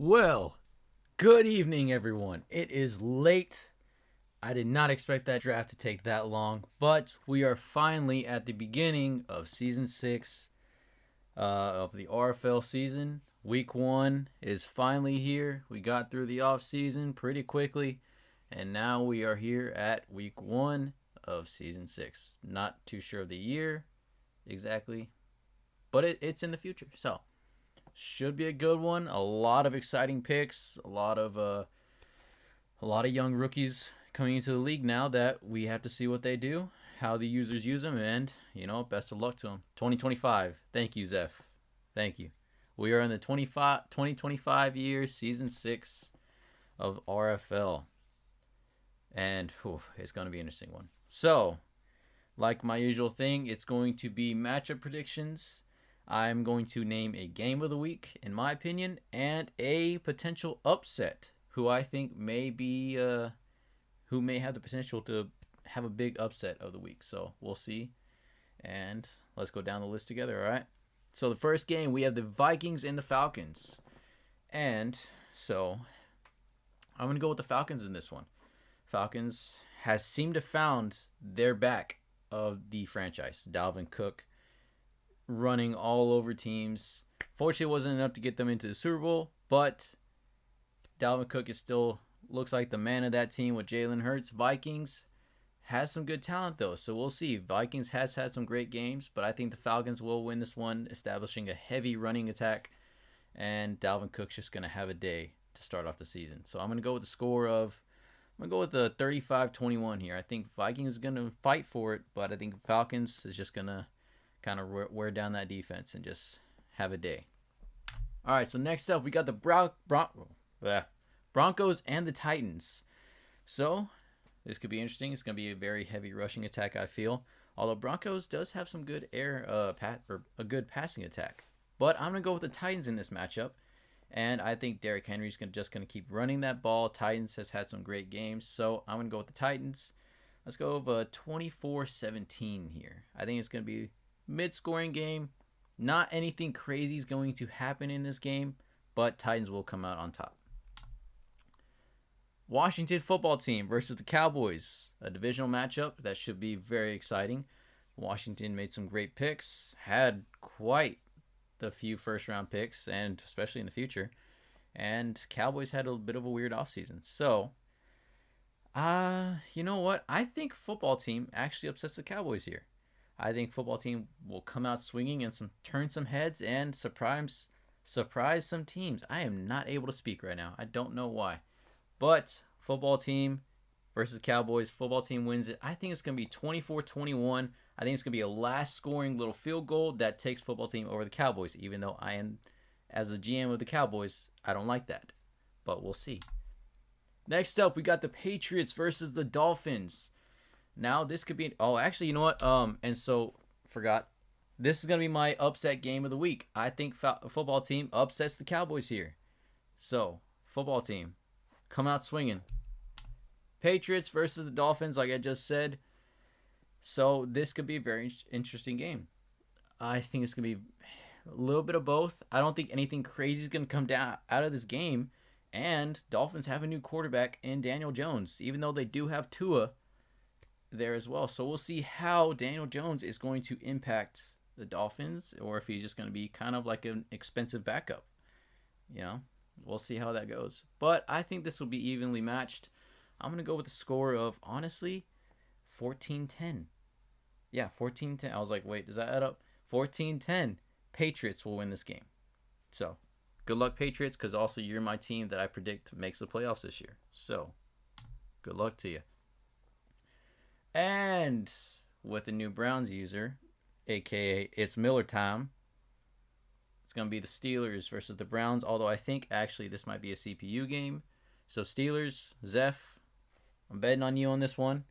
Well, good evening, everyone. It is late. I did not expect that draft to take that long, but we are finally at the beginning of season 6 of the RFL season. Week 1 is finally here. We got through the off season pretty quickly, and now we are here at week 1 of season 6. Not too sure of the year exactly, but it's in the future. So, should be a good one. A lot of exciting picks. A lot of young rookies coming into the league now that we have to see what they do, how the users use them, and best of luck to them. 2025. Thank you, Zeph. Thank you. We are in the 2025 year, season 6 of RFL, and it's going to be an interesting one. So, like my usual thing, it's going to be matchup predictions. I'm going to name a game of the week, in my opinion, and a potential upset who I think who may have the potential to have a big upset of the week. So we'll see, and let's go down the list together. All right. So the first game, we have the Vikings and the Falcons, and so I'm gonna go with the Falcons in this one. Falcons has seemed to found their back of the franchise. Dalvin Cook running all over teams. Fortunately, it wasn't enough to get them into the Super Bowl, but Dalvin Cook is still looks like the man of that team with Jalen Hurts. Vikings has some good talent, though, so we'll see. Vikings has had some great games, but I think the Falcons will win this one, establishing a heavy running attack, and Dalvin Cook's just going to have a day to start off the season. So I'm going to go with the 35-21 here. I think Vikings is going to fight for it, but I think Falcons is just going to kind of wear down that defense and just have a day. All right, so next up, we got the Broncos and the Titans. So this could be interesting. It's going to be a very heavy rushing attack, I feel. Although Broncos does have some good a good passing attack. But I'm going to go with the Titans in this matchup. And I think Derrick Henry's just going to keep running that ball. Titans has had some great games. So I'm going to go with the Titans. Let's go with 24-17 here. I think it's going to be mid-scoring game. Not anything crazy is going to happen in this game, but Titans will come out on top. Washington football team versus the Cowboys. A divisional matchup that should be very exciting. Washington made some great picks, had quite the few first-round picks, and especially in the future. And Cowboys had a bit of a weird offseason. So, you know what? I think football team actually upsets the Cowboys here. I think football team will come out swinging and turn some heads and surprise some teams. I am not able to speak right now. I don't know why. But football team versus Cowboys. Football team wins it. I think it's going to be 24-21. I think it's going to be a last scoring little field goal that takes football team over the Cowboys, even though I am, as the GM of the Cowboys, I don't like that. But we'll see. Next up, we got the Patriots versus the Dolphins. Now, this could be... Oh, actually, you know what? Forgot. This is going to be my upset game of the week. I think football team upsets the Cowboys here. So, football team, come out swinging. Patriots versus the Dolphins, like I just said. So, this could be a very interesting game. I think it's going to be a little bit of both. I don't think anything crazy is going to come down out of this game. And Dolphins have a new quarterback in Daniel Jones, even though they do have Tua there as well. So we'll see how Daniel Jones is going to impact the Dolphins, or if he's just going to be kind of like an expensive backup. We'll see how that goes. But I think this will be evenly matched. I'm going to go with the score of, honestly, 14-10. Yeah, 14-10. I was like, wait, does that add up? 14-10. Patriots will win this game. So, good luck, Patriots, because also you're my team that I predict makes the playoffs this year. So, good luck to you. And with the new Browns user, aka it's Miller time, it's going to be the Steelers versus the Browns, although I think actually this might be a CPU game. So Steelers, Zeph, I'm betting on you on this one.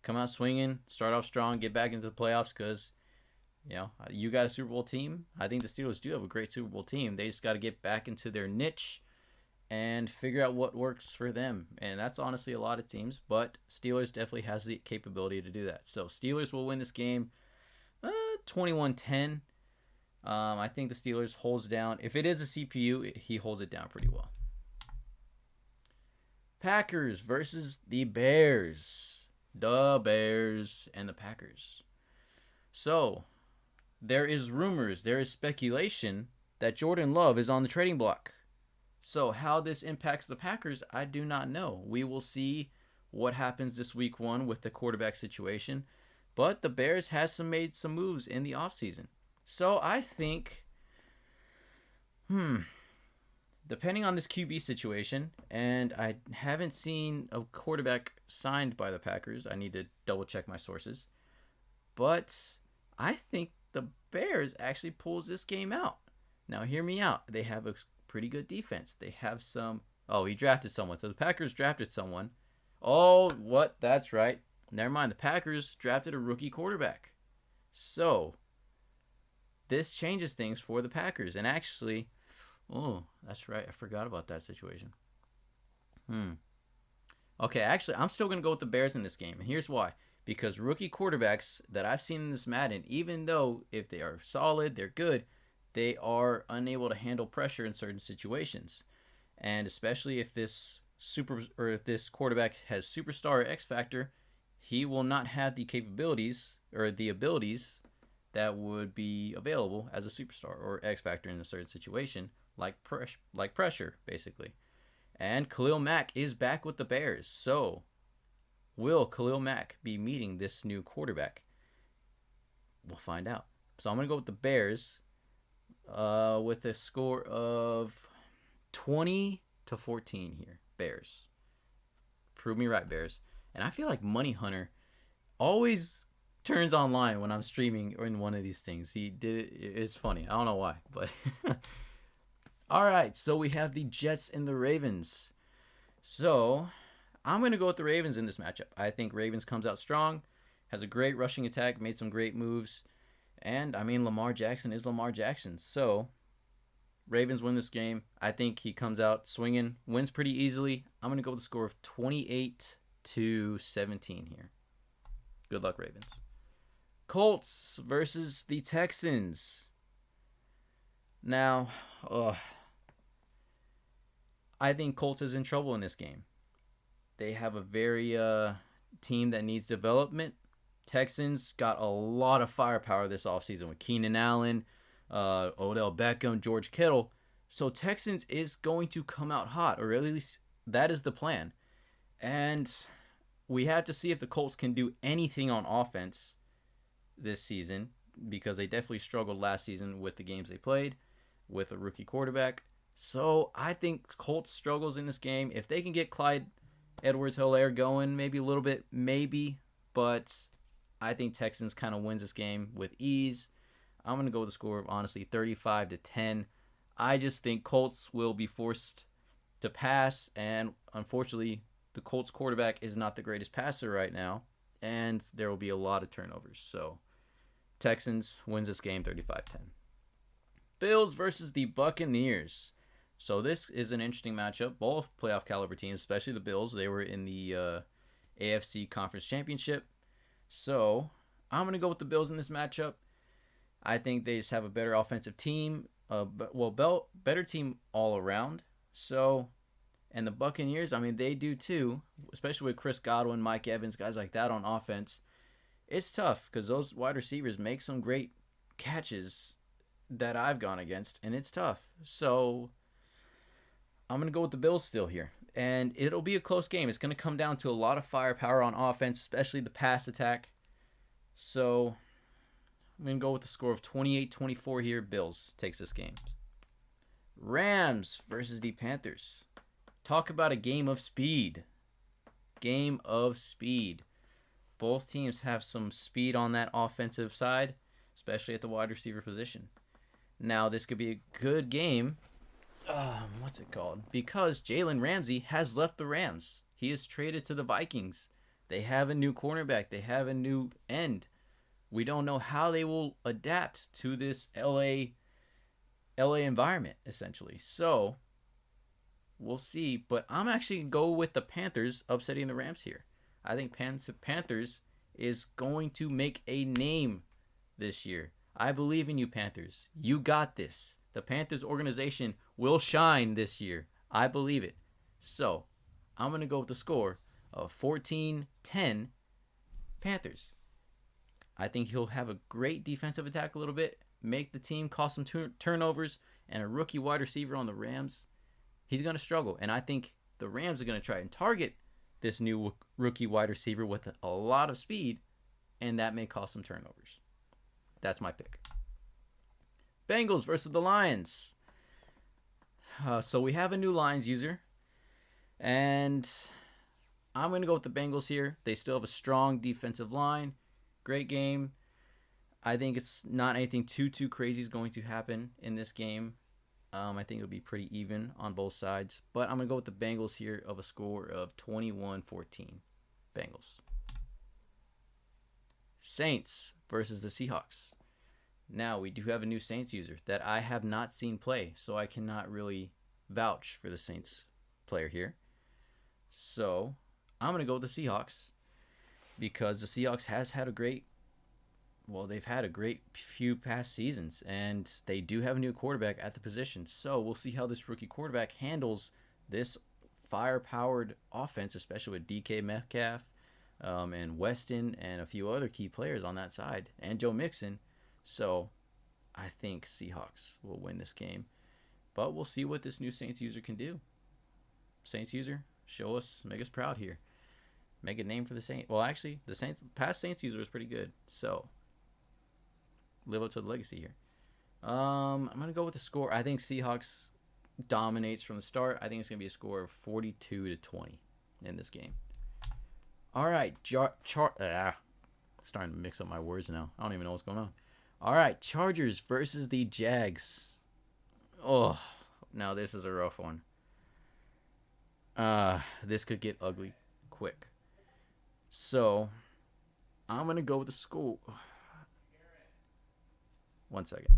Come out swinging, start off strong, get back into the playoffs because, you got a Super Bowl team. I think the Steelers do have a great Super Bowl team. They just got to get back into their niche and figure out what works for them. And that's honestly a lot of teams, but Steelers definitely has the capability to do that. So Steelers will win this game 21-10. I think the Steelers holds down. If it is a CPU, he holds it down pretty well. Packers versus the Bears. The Bears and the Packers. So, there is rumors, there is speculation that Jordan Love is on the trading block. So, how this impacts the Packers, I do not know. We will see what happens this week one with the quarterback situation. But the Bears has made some moves in the offseason. So, I think, depending on this QB situation, and I haven't seen a quarterback signed by the Packers. I need to double check my sources. But I think the Bears actually pulls this game out. Now, hear me out. They have a pretty good defense. They have some. Oh, he drafted someone. So the Packers drafted someone. Oh, what? That's right. Never mind. The Packers drafted a rookie quarterback. So this changes things for the Packers. And actually, oh, that's right. I forgot about that situation. Okay, actually, I'm still going to go with the Bears in this game. And here's why. Because rookie quarterbacks that I've seen in this Madden, even though if they are solid, they're good, they are unable to handle pressure in certain situations. And especially if this quarterback has superstar or X factor, he will not have the capabilities or the abilities that would be available as a superstar or X factor in a certain situation, like pressure, basically. And Khalil Mack is back with the Bears. So, will Khalil Mack be meeting this new quarterback? We'll find out. So I'm going to go with the Bears with a score of 20-14 here. Bears. Prove me right, Bears. And I feel like Money Hunter always turns online when I'm streaming or in one of these things. He did it. It's funny. I don't know why, but all right. So we have the Jets and the Ravens. So I'm going to go with the Ravens in this matchup. I think Ravens comes out strong, has a great rushing attack, made some great moves. And, I mean, Lamar Jackson is Lamar Jackson. So, Ravens win this game. I think he comes out swinging, wins pretty easily. I'm going to go with a score of 28-17 here. Good luck, Ravens. Colts versus the Texans. Now, I think Colts is in trouble in this game. They have a very team that needs development. Texans got a lot of firepower this offseason with Keenan Allen, Odell Beckham, George Kittle. So Texans is going to come out hot, or at least that is the plan. And we have to see if the Colts can do anything on offense this season, because they definitely struggled last season with the games they played with a rookie quarterback. So I think Colts struggles in this game. If they can get Clyde Edwards-Helaire going, maybe a little bit, maybe, but I think Texans kind of wins this game with ease. I'm going to go with the score of, honestly, 35-10. I just think Colts will be forced to pass, and unfortunately, the Colts quarterback is not the greatest passer right now, and there will be a lot of turnovers. So, Texans wins this game 35-10. Bills versus the Buccaneers. So this is an interesting matchup. Both playoff caliber teams, especially the Bills. They were in the AFC Conference Championship. So I'm going to go with the Bills in this matchup. I think they just have a better offensive team. Better team all around. So, and the Buccaneers, I mean, they do too, especially with Chris Godwin, Mike Evans, guys like that on offense. It's tough because those wide receivers make some great catches that I've gone against, and it's tough. So I'm going to go with the Bills still here. And it'll be a close game. It's going to come down to a lot of firepower on offense, especially the pass attack. So I'm going to go with the score of 28-24 here. Bills takes this game. Rams versus the Panthers. Talk about a game of speed. Game of speed. Both teams have some speed on that offensive side, especially at the wide receiver position. Now, this could be a good game. What's it called? Because Jalen Ramsey has left the Rams. He is traded to the Vikings. They have a new cornerback. They have a new end. We don't know how they will adapt to this LA environment, essentially. So, we'll see. But I'm actually going to go with the Panthers upsetting the Rams here. I think Panthers is going to make a name this year. I believe in you, Panthers. You got this. The Panthers organization will shine this year. I believe it. So, I'm going to go with the score of 14-10 Panthers. I think he'll have a great defensive attack a little bit, make the team cause some turnovers, and a rookie wide receiver on the Rams. He's going to struggle, and I think the Rams are going to try and target this new rookie wide receiver with a lot of speed, and that may cause some turnovers. That's my pick. Bengals versus the Lions. So we have a new Lions user, and I'm going to go with the Bengals here. They still have a strong defensive line. Great game. I think it's not anything too crazy is going to happen in this game. I think it'll be pretty even on both sides. But I'm going to go with the Bengals here of a score of 21-14. Bengals. Saints versus the Seahawks. Now, we do have a new Saints user that I have not seen play, so I cannot really vouch for the Saints player here. So, I'm going to go with the Seahawks because the Seahawks has had a great, they've had a great few past seasons, and they do have a new quarterback at the position. So, we'll see how this rookie quarterback handles this fire-powered offense, especially with DK Metcalf and Weston and a few other key players on that side, and Joe Mixon. So, I think Seahawks will win this game. But we'll see what this new Saints user can do. Saints user, show us, make us proud here. Make a name for the Saints. Well, actually, the past Saints user was pretty good. So, live up to the legacy here. I'm going to go with the score. I think Seahawks dominates from the start. I think it's going to be a score of 42-20 in this game. All right. Starting to mix up my words now. I don't even know what's going on. All right, Chargers versus the Jags. Oh, now this is a rough one. This could get ugly quick. So, I'm going to go with the score. 1 second.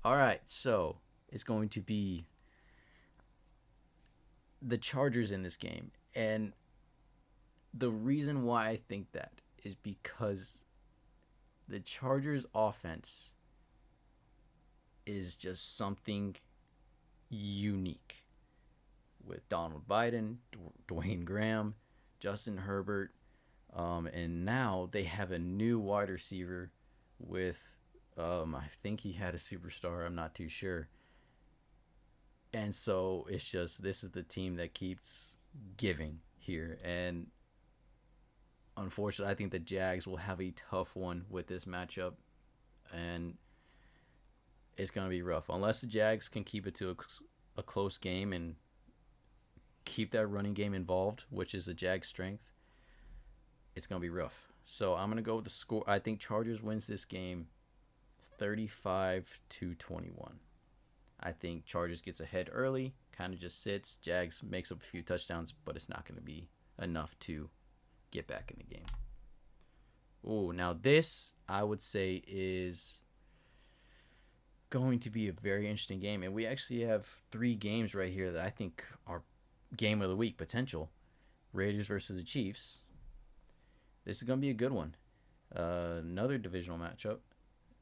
All right, so it's going to be the Chargers in this game. And the reason why I think that is because the Chargers offense is just something unique with Donald Biden, Dwayne Graham, Justin Herbert, and now they have a new wide receiver with I think he had a superstar, I'm not too sure. And so it's just, this is the team that keeps giving here. And unfortunately, I think the Jags will have a tough one with this matchup. And it's going to be rough. Unless the Jags can keep it to a close game and keep that running game involved, which is the Jags' strength, it's going to be rough. So I'm going to go with the score. I think Chargers wins this game 35-21. I think Chargers gets ahead early, kind of just sits. Jags makes up a few touchdowns, but it's not going to be enough to get back in the game. Oh, now this, I would say, is going to be a very interesting game. And we actually have 3 games right here that I think are game of the week potential. Raiders versus the Chiefs. This is going to be a good one. Another divisional matchup.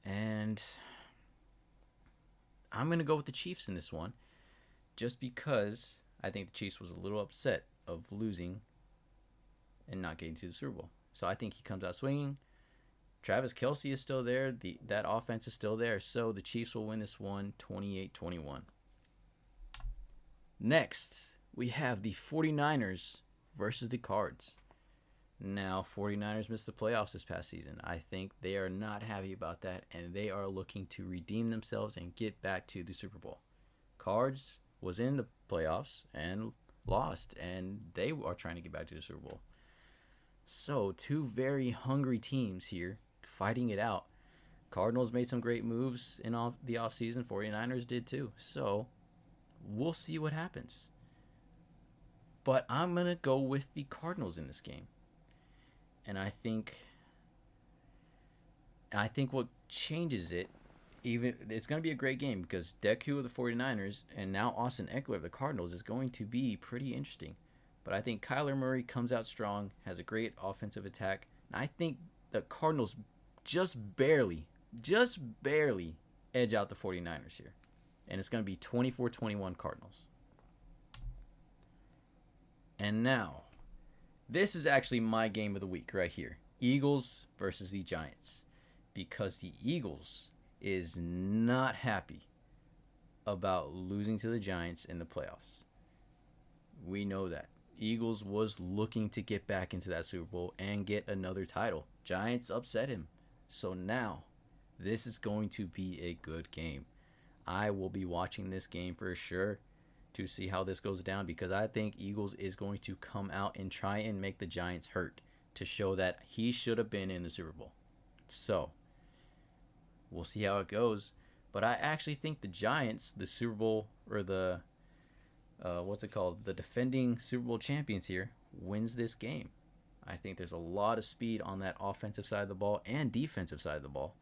And I'm going to go with the Chiefs in this one just because I think the Chiefs was a little upset of losing and not getting to the Super Bowl. So I think he comes out swinging. Travis Kelce is still there. That offense is still there. So the Chiefs will win this one 28-21. Next, we have the 49ers versus the Cards. Now, 49ers missed the playoffs this past season. I think they are not happy about that, and they are looking to redeem themselves and get back to the Super Bowl. Cards was in the playoffs and lost, and they are trying to get back to the Super Bowl. So, 2 very hungry teams here fighting it out. Cardinals made some great moves in the offseason. 49ers did too. So, we'll see what happens. But I'm going to go with the Cardinals in this game. And I think what changes it, even it's going to be a great game because Deku of the 49ers and now Austin Eckler of the Cardinals is going to be pretty interesting. But I think Kyler Murray comes out strong, has a great offensive attack. And I think the Cardinals just barely edge out the 49ers here. And it's going to be 24-21 Cardinals. And now, this is actually my game of the week right here. Eagles versus the Giants. Because the Eagles is not happy about losing to the Giants in the playoffs. We know that. Eagles was looking to get back into that Super Bowl and get another title. Giants upset him. So now, this is going to be a good game. I will be watching this game for sure to see how this goes down, because I think Eagles is going to come out and try and make the Giants hurt to show that he should have been in the Super Bowl. So, we'll see how it goes. But I actually think the Giants, the Super Bowl, or the, the defending Super Bowl champions here, wins this game. I think there's a lot of speed on that offensive side of the ball and defensive side of the ball.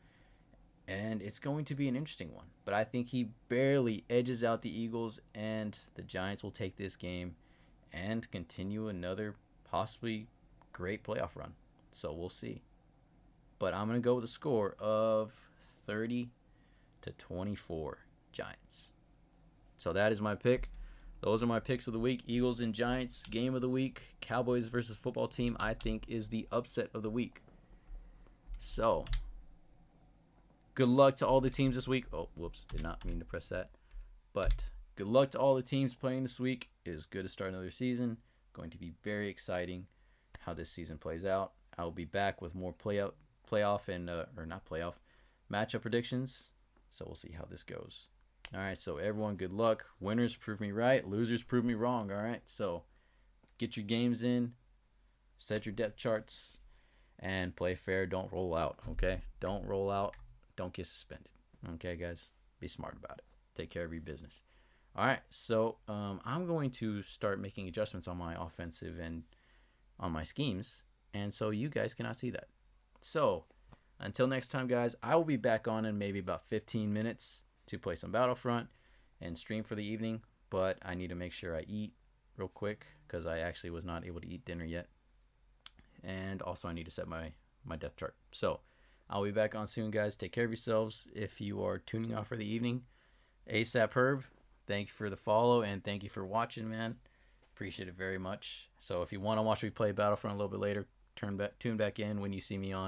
And it's going to be an interesting one. But I think he barely edges out the Eagles, and the Giants will take this game and continue another possibly great playoff run. So we'll see. But I'm going to go with a score of 30-24 Giants. So that is my pick. Those are my picks of the week. Eagles and Giants, game of the week. Cowboys versus football team, I think, is the upset of the week. So, good luck to all the teams this week. Oh, whoops. Did not mean to press that. But good luck to all the teams playing this week. It is good to start another season. Going to be very exciting how this season plays out. I will be back with more playoff and, or not playoff, matchup predictions. So we'll see how this goes. All right, so everyone, good luck. Winners prove me right. Losers prove me wrong, all right? So get your games in, set your depth charts, and play fair. Don't roll out, okay? Don't roll out. Don't get suspended. Okay, guys? Be smart about it. Take care of your business. All right, so I'm going to start making adjustments on my offensive and on my schemes, and so you guys cannot see that. So until next time, guys, I will be back on in maybe about 15 minutes to play some Battlefront and stream for the evening, but I need to make sure I eat real quick because I actually was not able to eat dinner yet. And also I need to set my depth chart. So I'll be back on soon, guys. Take care of yourselves. If you are tuning off for the evening, ASAP Herb, thank you for the follow and thank you for watching, man. Appreciate it very much. So if you want to watch me play Battlefront a little bit later, tune back in when you see me on